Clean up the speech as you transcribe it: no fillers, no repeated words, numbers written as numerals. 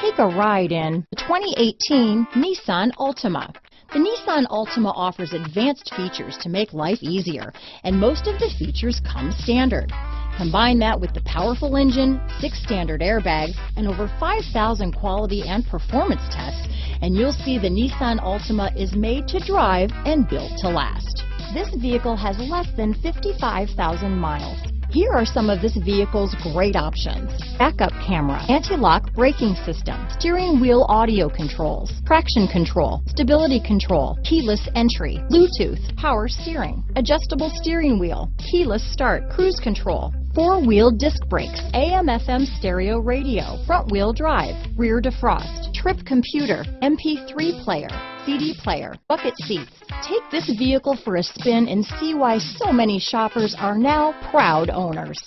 Take a ride in the 2018 Nissan Altima. The Nissan Altima offers advanced features to make life easier, and most of the features come standard. Combine that with the powerful engine, 6 standard airbags, and over 5,000 quality and performance tests, and you'll see the Nissan Altima is made to drive and built to last. This vehicle has less than 55,000 miles. Here are some of this vehicle's great options: backup camera, anti-lock braking system, steering wheel audio controls, traction control, stability control, keyless entry, Bluetooth, power steering, adjustable steering wheel, keyless start, cruise control, 4-wheel disc brakes, AM/FM stereo radio, front-wheel drive, rear defrost, trip computer, MP3 player, CD player, bucket seats. Take this vehicle for a spin and see why so many shoppers are now proud owners.